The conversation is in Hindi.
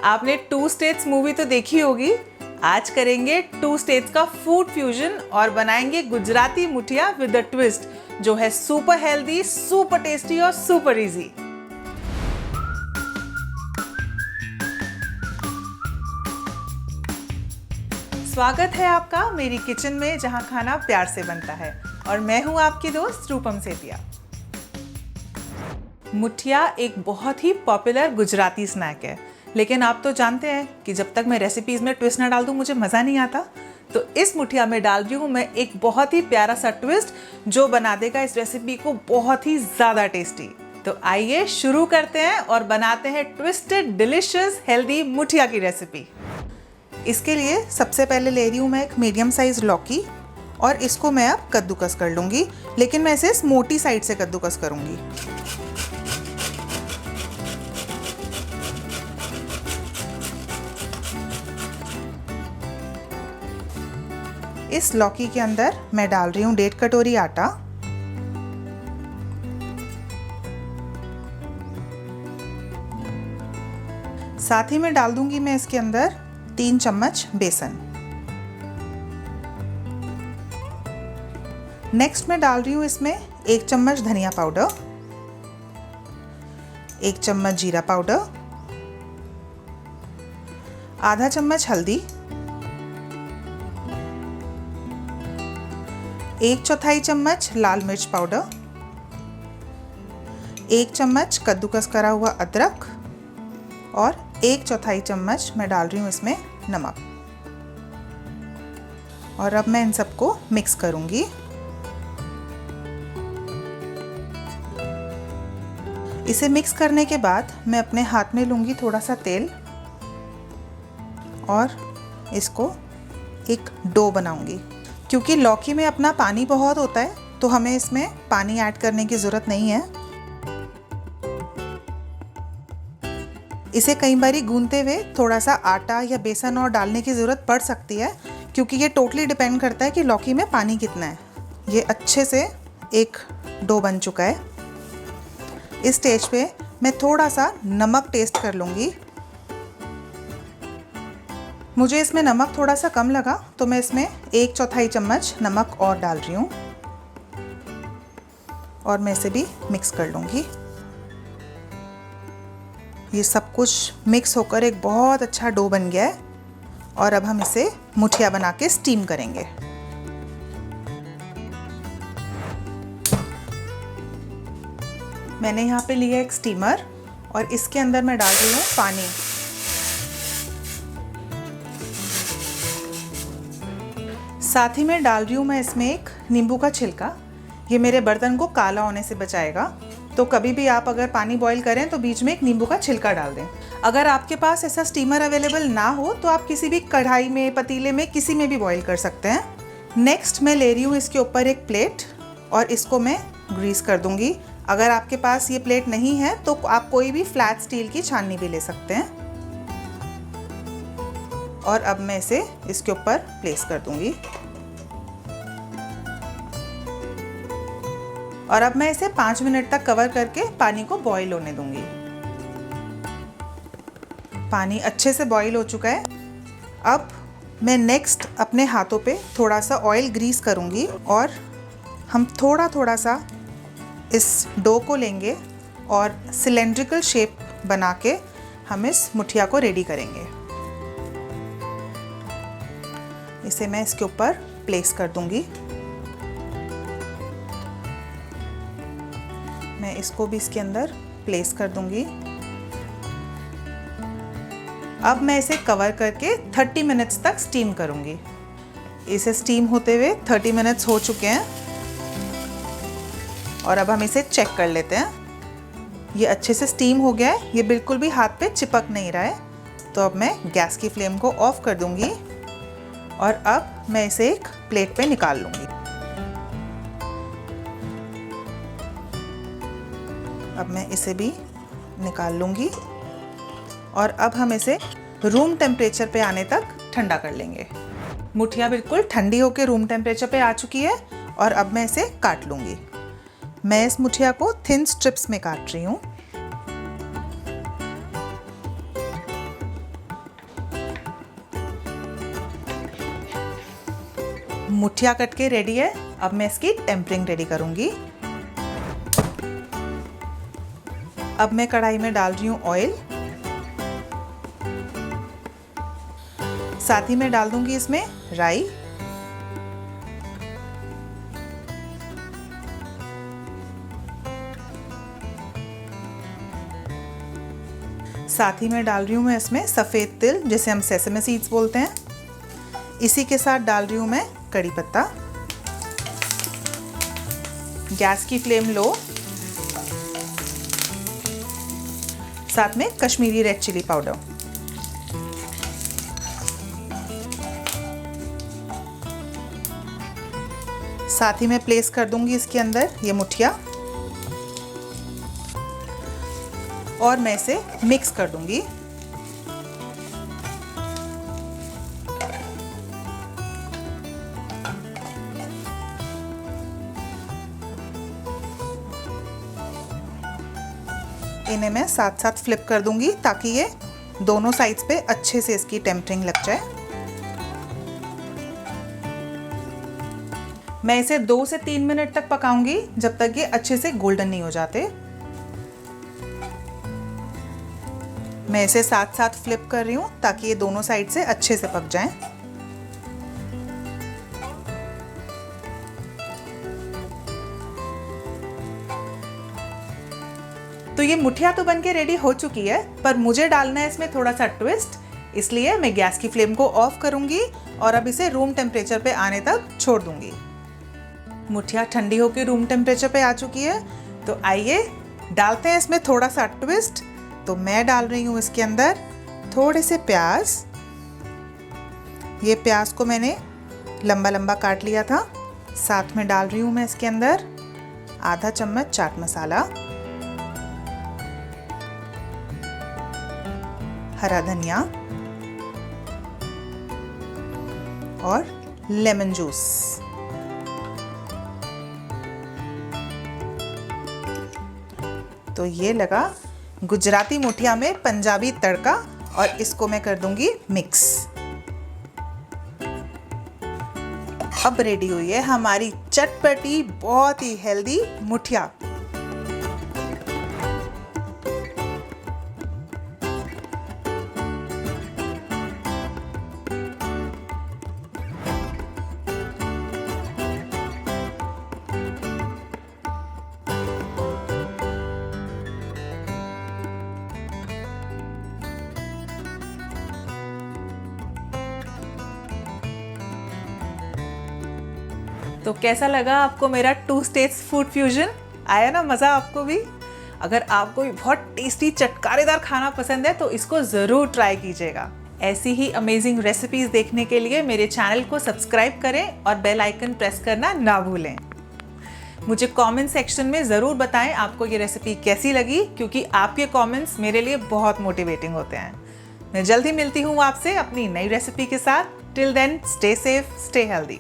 आपने टू स्टेट्स मूवी तो देखी होगी। आज करेंगे टू स्टेट्स का फूड फ्यूजन और बनाएंगे गुजराती मुठिया विद अ ट्विस्ट, जो है सुपर हेल्दी, सुपर टेस्टी और सुपर इजी। स्वागत है आपका मेरी किचन में, जहां खाना प्यार से बनता है और मैं हूं आपकी दोस्त रूपम सेतिया। मुठिया एक बहुत ही पॉपुलर गुजराती स्नैक है, लेकिन आप तो जानते हैं कि जब तक मैं रेसिपीज में ट्विस्ट ना डाल दूं मुझे मज़ा नहीं आता। तो इस मुठिया में डाल रही हूँ मैं एक बहुत ही प्यारा सा ट्विस्ट, जो बना देगा इस रेसिपी को बहुत ही ज़्यादा टेस्टी। तो आइए शुरू करते हैं और बनाते हैं ट्विस्टेड डिलिशियस हेल्दी मुठिया की रेसिपी। इसके लिए सबसे पहले ले रही हूँ मैं एक मीडियम साइज लौकी और इसको मैं अब कद्दूकस कर लूँगी, लेकिन मैं इसे मोटी साइड से कद्दूकस करूँगी। इस लौकी के अंदर मैं डाल रही हूँ 1.5 कटोरी आटा, साथ ही में डाल दूंगी मैं इसके अंदर 3 चम्मच बेसन। नेक्स्ट मैं डाल रही हूँ इसमें 1 चम्मच धनिया पाउडर, 1 चम्मच जीरा पाउडर, आधा चम्मच हल्दी, 1/4 चम्मच लाल मिर्च पाउडर, 1 चम्मच कद्दूकस करा हुआ अदरक और 1/4 चम्मच मैं डाल रही हूँ इसमें नमक। और अब मैं इन सबको मिक्स करूँगी। इसे मिक्स करने के बाद मैं अपने हाथ में लूँगी थोड़ा सा तेल और इसको एक डो बनाऊँगी। क्योंकि लौकी में अपना पानी बहुत होता है तो हमें इसमें पानी ऐड करने की ज़रूरत नहीं है। इसे कई बारी गूंदते हुए थोड़ा सा आटा या बेसन और डालने की ज़रूरत पड़ सकती है, क्योंकि ये टोटली डिपेंड करता है कि लौकी में पानी कितना है। ये अच्छे से एक डो बन चुका है। इस स्टेज पे मैं थोड़ा सा नमक टेस्ट कर लूँगी। मुझे इसमें नमक थोड़ा सा कम लगा तो मैं इसमें 1/4 चम्मच नमक और डाल रही हूँ और मैं इसे भी मिक्स कर लूँगी। ये सब कुछ मिक्स होकर एक बहुत अच्छा डो बन गया है और अब हम इसे मुठिया बना के स्टीम करेंगे। मैंने यहाँ पे लिया एक स्टीमर और इसके अंदर मैं डाल रही हूँ पानी। साथ ही में डाल रही हूँ मैं इसमें एक नींबू का छिलका। ये मेरे बर्तन को काला होने से बचाएगा। तो कभी भी आप अगर पानी बॉईल करें तो बीच में एक नींबू का छिलका डाल दें। अगर आपके पास ऐसा स्टीमर अवेलेबल ना हो तो आप किसी भी कढ़ाई में, पतीले में, किसी में भी बॉईल कर सकते हैं। नेक्स्ट मैं ले रही हूँ इसके ऊपर एक प्लेट और इसको मैं ग्रीस कर दूँगी। अगर आपके पास ये प्लेट नहीं है तो आप कोई भी फ्लैट स्टील की छाननी भी ले सकते हैं। और अब मैं इसे इसके ऊपर प्लेस कर दूँगी और अब मैं इसे 5 मिनट तक कवर करके पानी को बॉईल होने दूंगी। पानी अच्छे से बॉईल हो चुका है। अब मैं नेक्स्ट अपने हाथों पे थोड़ा सा ऑयल ग्रीस करूंगी और हम थोड़ा थोड़ा सा इस डो को लेंगे और सिलेंड्रिकल शेप बना के हम इस मुठिया को रेडी करेंगे। इसे मैं इसके ऊपर प्लेस कर दूंगी। मैं इसको भी इसके अंदर प्लेस कर दूंगी। अब मैं इसे कवर करके 30 मिनट्स तक स्टीम करूंगी। इसे स्टीम होते हुए 30 मिनट्स हो चुके हैं और अब हम इसे चेक कर लेते हैं। ये अच्छे से स्टीम हो गया है, ये बिल्कुल भी हाथ पे चिपक नहीं रहा है। तो अब मैं गैस की फ्लेम को ऑफ कर दूंगी और अब मैं इसे एक प्लेट पे निकाल लूंगी। अब मैं इसे भी निकाल लूँगी और अब हम इसे रूम टेम्परेचर पे आने तक ठंडा कर लेंगे। मुठिया बिल्कुल ठंडी होकर रूम टेम्परेचर पे आ चुकी है और अब मैं इसे काट लूँगी। मैं इस मुठिया को थिन स्ट्रिप्स में काट रही हूँ। मुठिया कट के रेडी है। अब मैं इसकी टेम्परिंग रेडी करूंगी। अब मैं कढ़ाई में डाल रही हूँ ऑयल। साथ ही मैं डाल दूंगी इसमें राई, साथ ही मैं डाल रही हूँ मैं इसमें सफ़ेद तिल, जिसे हम सेसमे सीड्स बोलते हैं। इसी के साथ डाल रही हूँ मैं कड़ी पत्ता। गैस की फ्लेम लो। साथ में कश्मीरी रेड चिली पाउडर। साथ ही मैं प्लेस कर दूंगी इसके अंदर ये मुठिया और मैं इसे मिक्स कर दूंगी। इन्हें मैं साथ साथ फ्लिप कर दूंगी ताकि ये दोनों साइड्स पे अच्छे से इसकी टेम्परिंग लग जाए। मैं इसे 2 से 3 मिनट तक पकाऊंगी जब तक ये अच्छे से गोल्डन नहीं हो जाते। मैं इसे साथ साथ फ्लिप कर रही हूँ ताकि ये दोनों साइड से अच्छे से पक जाएं। तो ये मुठिया तो बनके रेडी हो चुकी है, पर मुझे डालना है इसमें थोड़ा सा ट्विस्ट, इसलिए मैं गैस की फ्लेम को ऑफ करूंगी और अब इसे रूम टेम्परेचर पे आने तक छोड़ दूंगी। मुठिया ठंडी होकर रूम टेम्परेचर पे आ चुकी है, तो आइए डालते हैं इसमें थोड़ा सा ट्विस्ट। तो मैं डाल रही हूँ इसके अंदर थोड़े से प्याज। ये प्याज को मैंने लंबा लंबा काट लिया था। साथ में डाल रही हूँ मैं इसके अंदर आधा चम्मच चाट मसाला, हरा धनिया और लेमन जूस। तो ये लगा गुजराती मुठिया में पंजाबी तड़का और इसको मैं कर दूंगी मिक्स। अब रेडी हुई है हमारी चटपटी बहुत ही हेल्दी मुठिया। तो कैसा लगा आपको मेरा 2 स्टेट्स फूड फ्यूजन? आया ना मज़ा आपको भी? अगर आपको भी बहुत टेस्टी चटकारेदार खाना पसंद है तो इसको ज़रूर ट्राई कीजिएगा। ऐसी ही अमेजिंग रेसिपीज़ देखने के लिए मेरे चैनल को सब्सक्राइब करें और बेल आइकन प्रेस करना ना भूलें। मुझे कमेंट सेक्शन में ज़रूर बताएं आपको ये रेसिपी कैसी लगी, क्योंकि आपके कमेंट्स मेरे लिए बहुत मोटिवेटिंग होते हैं। मैं जल्दी मिलती हूँ आपसे अपनी नई रेसिपी के साथ। Till then stay safe, stay healthy.